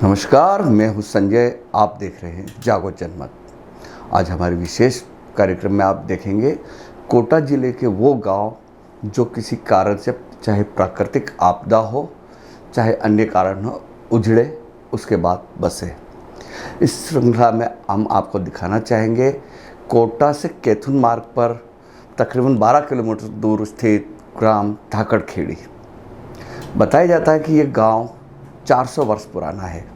नमस्कार, मैं हूं संजय। आप देख रहे हैं जागो जनमत। आज हमारे विशेष कार्यक्रम में आप देखेंगे कोटा ज़िले के वो गांव जो किसी कारण से, चाहे प्राकृतिक आपदा हो चाहे अन्य कारण हो, उजड़े उसके बाद बसे। इस श्रृंखला में हम आपको दिखाना चाहेंगे कोटा से कैथून मार्ग पर तकरीबन 12 किलोमीटर दूर स्थित ग्राम धाकड़खेड़ी। बताया जाता है कि ये गांव 400 वर्ष पुराना है।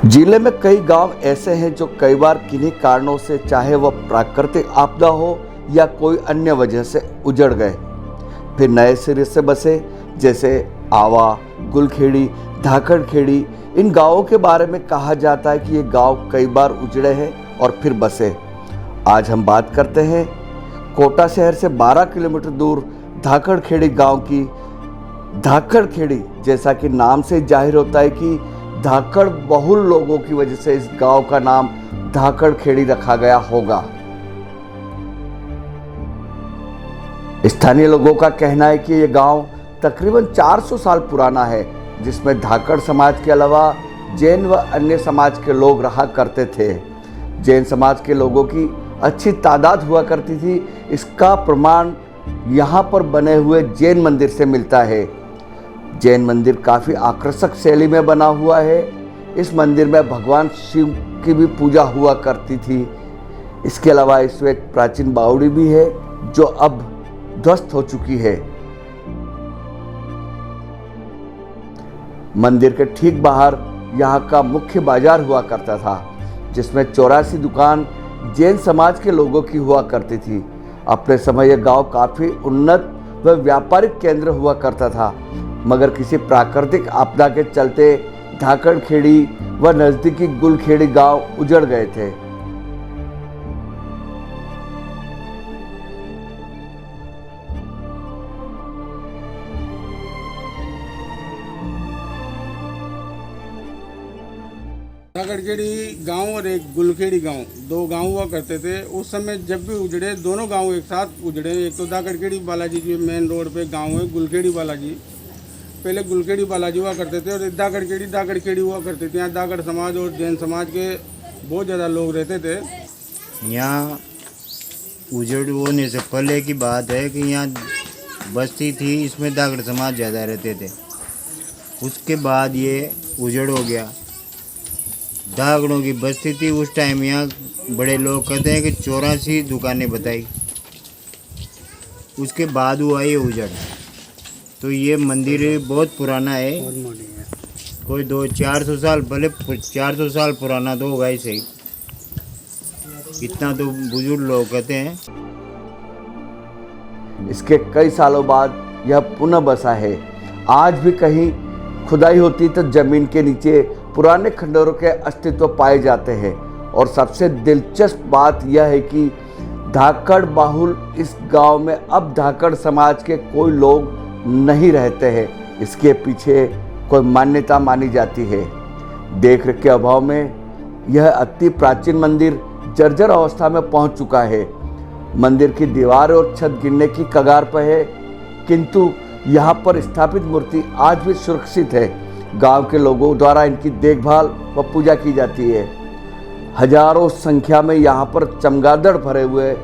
जिले में कई गांव ऐसे हैं जो कई बार किन्हीं कारणों से, चाहे वह प्राकृतिक आपदा हो या कोई अन्य वजह से, उजड़ गए, फिर नए सिरे से बसे। जैसे आवा, गुलखेड़ी, धाकड़खेड़ी। इन गांवों के बारे में कहा जाता है कि ये गांव कई बार उजड़े हैं और फिर बसे। आज हम बात करते हैं कोटा शहर से 12 किलोमीटर दूर धाकड़खेड़ी गांव की। धाकड़खेड़ी, जैसा कि नाम से जाहिर होता है कि धाकड़ बहुल लोगों की वजह से इस गांव का नाम धाकड़खेड़ी रखा गया होगा। स्थानीय लोगों का कहना है कि यह गांव तकरीबन 400 साल पुराना है, जिसमें धाकड़ समाज के अलावा जैन व अन्य समाज के लोग रहा करते थे। जैन समाज के लोगों की अच्छी तादाद हुआ करती थी। इसका प्रमाण यहाँ पर बने हुए जैन मंदिर से मिलता है। जैन मंदिर काफ़ी आकर्षक शैली में बना हुआ है। इस मंदिर में भगवान शिव की भी पूजा हुआ करती थी। इसके अलावा इसमें एक प्राचीन बावड़ी भी है जो अब ध्वस्त हो चुकी है। मंदिर के ठीक बाहर यहाँ का मुख्य बाजार हुआ करता था, जिसमें 84 दुकान जैन समाज के लोगों की हुआ करती थी। अपने समय यह गांव काफ़ी उन्नत व व्यापारिक केंद्र हुआ करता था, मगर किसी प्राकृतिक आपदा के चलते धाकड़खेड़ी व नज़दीकी गुलखेड़ी गांव उजड़ गए थे। धाकड़खेड़ी गांव और एक गुलखेड़ी गांव, दो गांव हुआ करते थे। उस समय जब भी उजड़े, दोनों गांव एक साथ उजड़े। एक तो धाकड़खेड़ी बालाजी जो मेन रोड पे गांव है, गुलखेड़ी बालाजी। पहले गुलखेड़ी बालाजी हुआ करते थे और धाकड़खेड़ी हुआ करते थे। यहाँ धाकड़ समाज और जैन समाज के बहुत ज़्यादा लोग रहते थे। यहाँ उजड़ होने से पहले की बात है कि यहाँ बस्ती थी, इसमें धाकड़ समाज ज़्यादा रहते थे। उसके बाद ये उजड़ हो गया। धाकड़ों की बस्ती थी उस टाइम। यहाँ बड़े लोग कहते हैं कि 84 दुकानें बताई। उसके बाद हुआ ये उजड़। तो ये मंदिर बहुत पुराना है, कोई 400 साल, भले 400 साल पुराना तो होगा ही सही, इतना तो बुजुर्ग लोग कहते हैं। इसके कई सालों बाद यह पुनः बसा है। आज भी कहीं खुदाई होती तो जमीन के नीचे पुराने खंडहरों के अस्तित्व पाए जाते हैं। और सबसे दिलचस्प बात यह है कि धाकड़ बाहुल इस गांव में अब धाकड़ समाज के कोई लोग नहीं रहते हैं। इसके पीछे कोई मान्यता मानी जाती है। देख रेख के अभाव में यह अति प्राचीन मंदिर जर्जर अवस्था में पहुंच चुका है। मंदिर की दीवार और छत गिरने की कगार पर है, किंतु यहाँ पर स्थापित मूर्ति आज भी सुरक्षित है। गांव के लोगों द्वारा इनकी देखभाल व पूजा की जाती है। हजारों संख्या में यहाँ पर चमगादड़ भरे हुए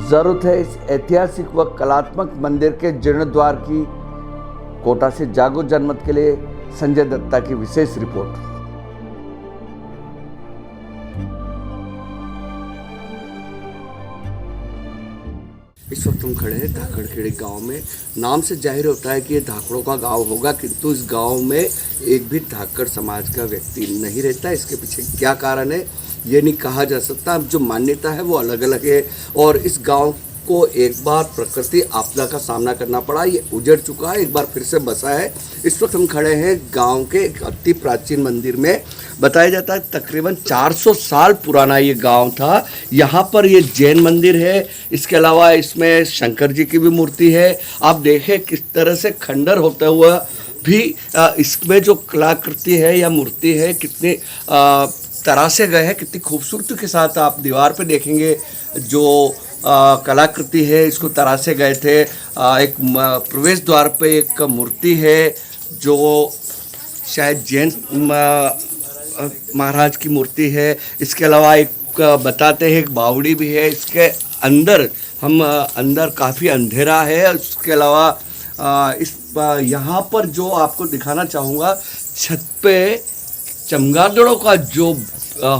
जरूरत है इस ऐतिहासिक व कलात्मक मंदिर के जीर्णोद्धार की। कोटा से जागो जनमत के लिए संजय दत्ता की विशेष रिपोर्ट। इस वक्त हम खड़े हैं धाकड़खेड़ी गांव में। नाम से जाहिर होता है कि ये धाकड़ों का गांव होगा, किंतु इस गांव में एक भी धाकड़ समाज का व्यक्ति नहीं रहता। इसके पीछे क्या कारण है ये नहीं कहा जा सकता। अब जो मान्यता है वो अलग अलग है। और इस गांव को एक बार प्रकृति आपदा का सामना करना पड़ा, ये उजड़ चुका है, एक बार फिर से बसा है। इस वक्त हम खड़े हैं गांव के एक अति प्राचीन मंदिर में। बताया जाता है तकरीबन 400 साल पुराना ये गांव था। यहाँ पर ये जैन मंदिर है, इसके अलावा इसमें शंकर जी की भी मूर्ति है। आप देखें किस तरह से खंडर होता हुआ भी इसमें जो कलाकृति है या मूर्ति है कितने तरासे गए हैं, कितनी खूबसूरती के साथ आप दीवार पे देखेंगे जो कलाकृति है इसको तरासे गए थे। एक प्रवेश द्वार पे एक मूर्ति है जो शायद जैन महाराज की मूर्ति है। इसके अलावा एक बताते हैं एक बावड़ी भी है। इसके अंदर अंदर काफ़ी अंधेरा है। उसके अलावा यहाँ पर जो आपको दिखाना चाहूँगा, छत पे चमगादड़ों का जो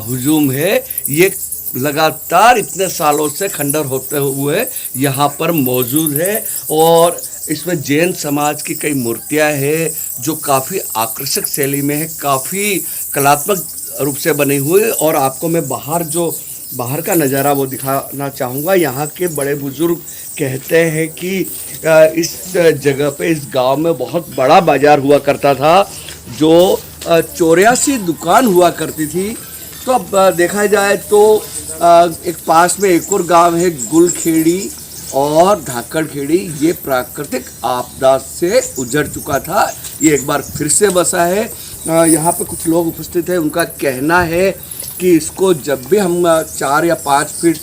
हुजूम है ये लगातार इतने सालों से खंडर होते हुए यहाँ पर मौजूद है। और इसमें जैन समाज की कई मूर्तियाँ हैं जो काफ़ी आकर्षक शैली में है, काफ़ी कलात्मक रूप से बनी हुई। और आपको मैं बाहर का नज़ारा वो दिखाना चाहूँगा। यहाँ के बड़े बुजुर्ग कहते हैं कि इस जगह पे, इस गांव में बहुत बड़ा बाज़ार हुआ करता था जो 84 दुकान हुआ करती थी। तो अब देखा जाए तो एक पास में एक और गांव है गुलखेड़ी और धाकड़खेड़ी। ये प्राकृतिक आपदा से उजड़ चुका था, ये एक बार फिर से बसा है। यहाँ पे कुछ लोग उपस्थित हैं, उनका कहना है कि इसको जब भी हम 4 या 5 फीट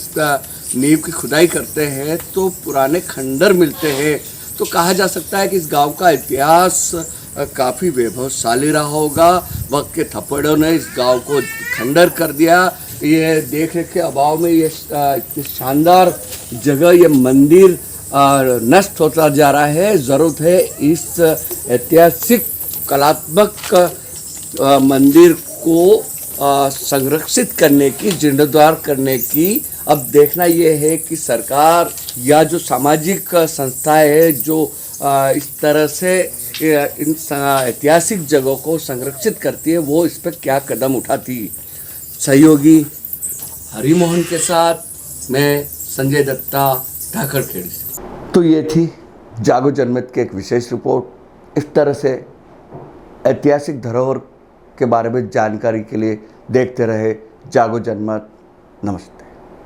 नींव की खुदाई करते हैं तो पुराने खंडर मिलते हैं। तो कहा जा सकता है कि इस गांव का इतिहास काफ़ी वैभवशाली रहा होगा। वक्त के थप्पड़ों ने इस गांव को खंडर कर दिया। ये देख रेख के अभाव में ये शानदार जगह, ये मंदिर नष्ट होता जा रहा है। ज़रूरत है इस ऐतिहासिक कलात्मक मंदिर को संरक्षित करने की, जीर्णोद्धार करने की। अब देखना ये है कि सरकार या जो सामाजिक संस्थाएं है जो इस तरह से इन ऐतिहासिक जगहों को संरक्षित करती है, वो इस पर क्या कदम उठाती। सहयोगी हरिमोहन के साथ मैं संजय दत्ता, धाकड़खेड़ी से। तो ये थी जागो जनमत की एक विशेष रिपोर्ट। इस तरह से ऐतिहासिक धरोहर के बारे में जानकारी के लिए देखते रहे जागो जनमत। नमस्ते।